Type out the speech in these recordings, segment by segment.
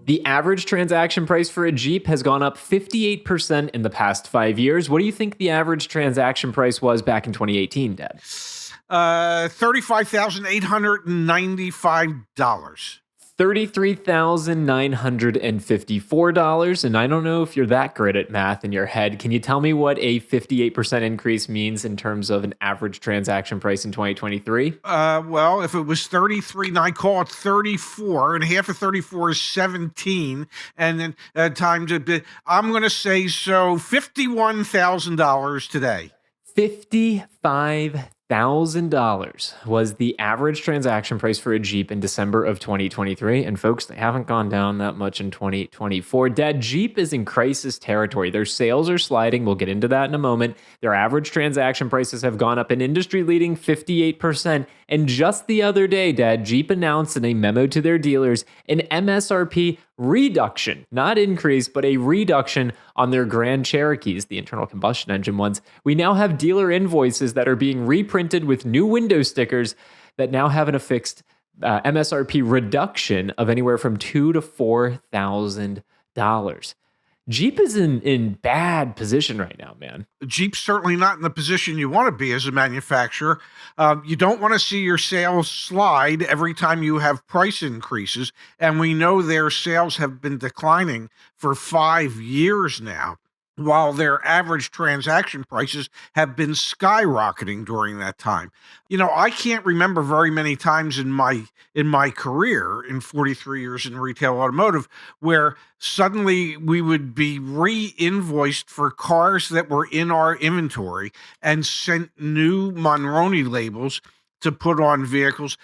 The average transaction price for a Jeep has gone up 58% in the past 5 years. What do you think the average transaction price was back in 2018, Dad? $35,895. $33,954. And I don't know if you're that great at math in your head. Can you tell me what a 58% increase means in terms of an average transaction price in 2023? Well, if it was 33, and I call it 34, and half of 34 is 17, and then times a bit, I'm going to say so $51,000 today. $55,000 was the average transaction price for a Jeep in December of 2023. And folks, they haven't gone down that much in 2024. Dad, Jeep is in crisis territory. Their sales are sliding. We'll get into that in a moment. Their average transaction prices have gone up an industry-leading 58%. And just the other day, Dad, Jeep announced in a memo to their dealers an MSRP reduction, not increase, but a reduction on their Grand Cherokees, the internal combustion engine ones. We now have dealer invoices that are being reprinted with new window stickers that now have an affixed MSRP reduction of anywhere from $2,000 to $4,000. Jeep is in bad position right now, man. Jeep's certainly not in the position you want to be as a manufacturer. You don't want to see your sales slide every time you have price increases. And we know their sales have been declining for 5 years now, while their average transaction prices have been skyrocketing during that time. You know, I can't remember very many times in my career, in 43 years in retail automotive, where suddenly we would be re-invoiced for cars that were in our inventory and sent new Monroney labels to put on vehicles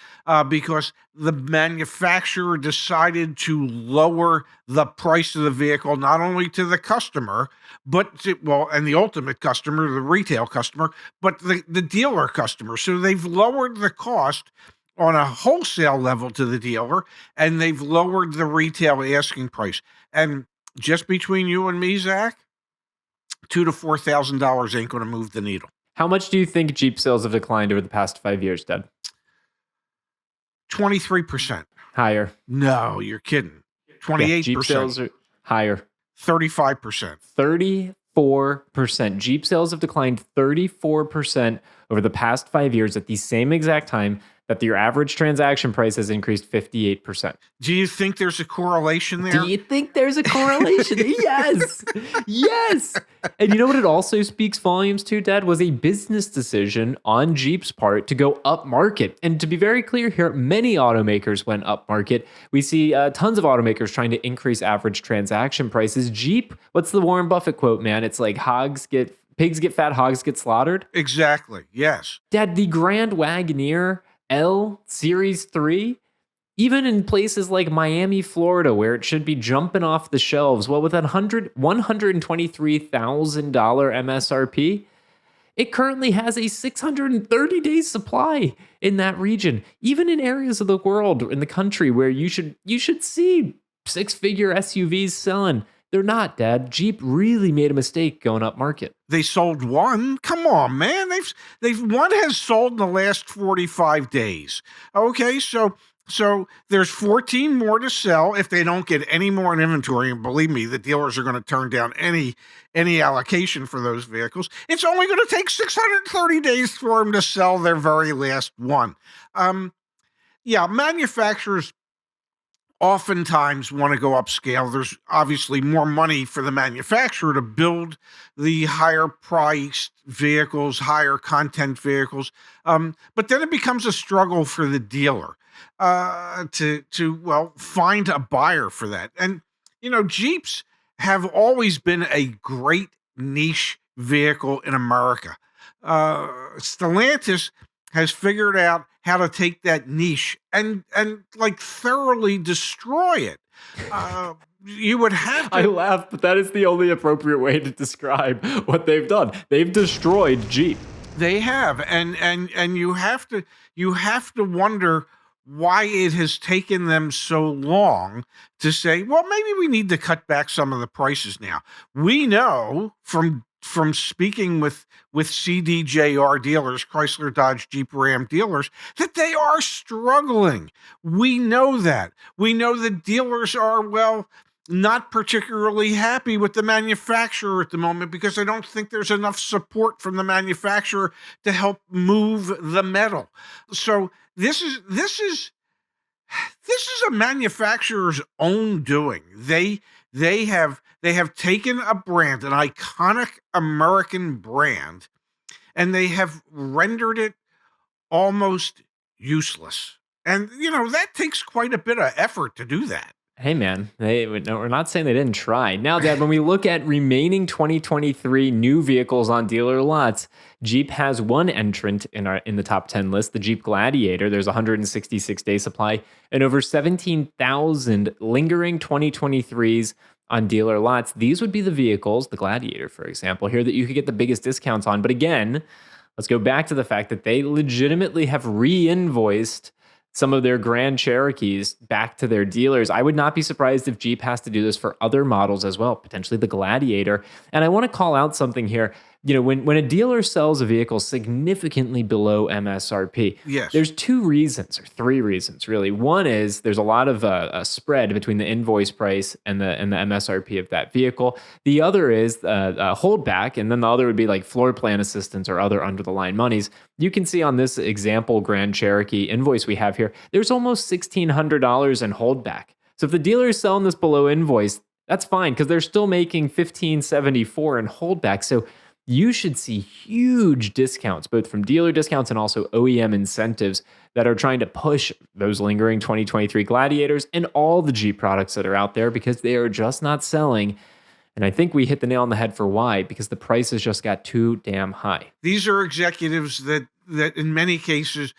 because the manufacturer decided to lower the price of the vehicle, not only to the customer, but and the ultimate customer, the retail customer, but the dealer customer. So they've lowered the cost on a wholesale level to the dealer, and they've lowered the retail asking price. And just between you and me, Zach, $2,000 to $4,000 ain't going to move the needle. How much do you think Jeep sales have declined over the past 5 years, Dad? 23%. Higher. No, you're kidding. 28%. Yeah, Jeep sales are higher. 35%. 34%. Jeep sales have declined 34% over the past 5 years at the same exact time that your average transaction price has increased 58%. Do you think there's a correlation there? Do you think there's a correlation? Yes. Yes. And you know what it also speaks volumes to, Dad, was a business decision on Jeep's part to go up market. And to be very clear here, many automakers went up market. We see tons of automakers trying to increase average transaction prices. Jeep, what's the Warren Buffett quote, man? It's like pigs get fat, hogs get slaughtered. Exactly. Yes. Dad, the Grand Wagoneer L Series 3, even in places like Miami, Florida, where it should be jumping off the shelves, well, with that $123,000 MSRP, it currently has a 630-day supply in that region, even in areas of the world, in the country, where you should see six-figure SUVs selling. They're not, Dad. Jeep really made a mistake going up market. They sold one. Come on, man. One has sold in the last 45 days. Okay, so there's 14 more to sell if they don't get any more in inventory. And believe me, the dealers are going to turn down any allocation for those vehicles. It's only going to take 630 days for them to sell their very last one. Manufacturers oftentimes want to go upscale. There's obviously more money for the manufacturer to build the higher priced vehicles, higher content vehicles. But then it becomes a struggle for the dealer to find a buyer for that. And, you know, Jeeps have always been a great niche vehicle in America. Stellantis has figured out how to take that niche and like thoroughly destroy it. You would have to. I laugh, but that is the only appropriate way to describe what they've done. They've destroyed Jeep. They have, and you have to wonder why it has taken them so long to say, well, maybe we need to cut back some of the prices now. We know from from speaking with CDJR dealers, Chrysler, Dodge, Jeep, Ram dealers, that they are struggling. We know that. We know the dealers are, well, not particularly happy with the manufacturer at the moment because I don't think there's enough support from the manufacturer to help move the metal. So this is a manufacturer's own doing. They have taken a brand, an iconic American brand, and they have rendered it almost useless. And that takes quite a bit of effort to do that. Hey man, no, we're not saying they didn't try. Now, Dad, when we look at remaining 2023 new vehicles on dealer lots, Jeep has one entrant in the top 10 list, the Jeep Gladiator. There's a 166-day supply and over 17,000 lingering 2023s on dealer lots. These would be the vehicles, the Gladiator, for example, here that you could get the biggest discounts on. But again, let's go back to the fact that they legitimately have re-invoiced some of their Grand Cherokees back to their dealers. I would not be surprised if Jeep has to do this for other models as well, potentially the Gladiator. And I want to call out something here. When a dealer sells a vehicle significantly below MSRP, Yes. there's two reasons or three reasons really. One is there's a lot of a spread between the invoice price and the MSRP of that vehicle. The other is a holdback, and then the other would be like floor plan assistance or other under the line monies. You can see on this example Grand Cherokee invoice we have here, there's almost $1,600 in holdback. So if the dealer is selling this below invoice, that's fine because they're still making $1,574 in holdback. So you should see huge discounts, both from dealer discounts and also OEM incentives that are trying to push those lingering 2023 Gladiators and all the Jeep products that are out there because they are just not selling. And I think we hit the nail on the head for why, because the prices just got too damn high. These are executives that in many cases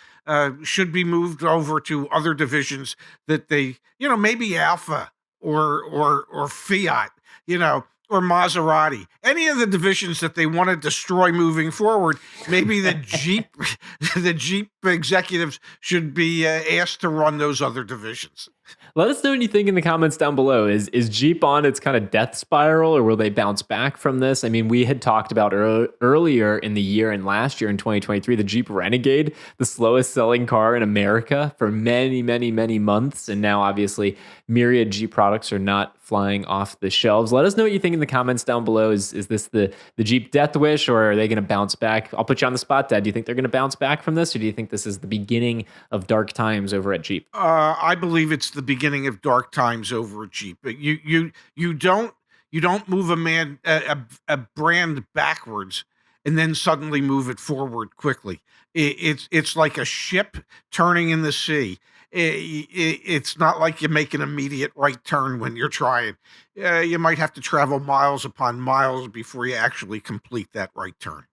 should be moved over to other divisions that they, maybe Alpha or Fiat, or Maserati, any of the divisions that they want to destroy moving forward. Maybe the Jeep executives should be asked to run those other divisions. Let us know what you think in the comments down below. Is Jeep on its kind of death spiral, or will they bounce back from this? I mean, we had talked about earlier in the year and last year in 2023, the Jeep Renegade, the slowest selling car in America for many, many, many months. And now obviously myriad Jeep products are not flying off the shelves. Let us know what you think in the comments down below. Is this the Jeep death wish, or are they going to bounce back? I'll put you on the spot, Dad. Do you think they're going to bounce back from this, or do you think this is the beginning of dark times over at Jeep? I believe it's the beginning of dark times over at Jeep. But you don't move a brand backwards and then suddenly move it forward quickly. It's like a ship turning in the sea. It's not like you make an immediate right turn when you're trying. You might have to travel miles upon miles before you actually complete that right turn.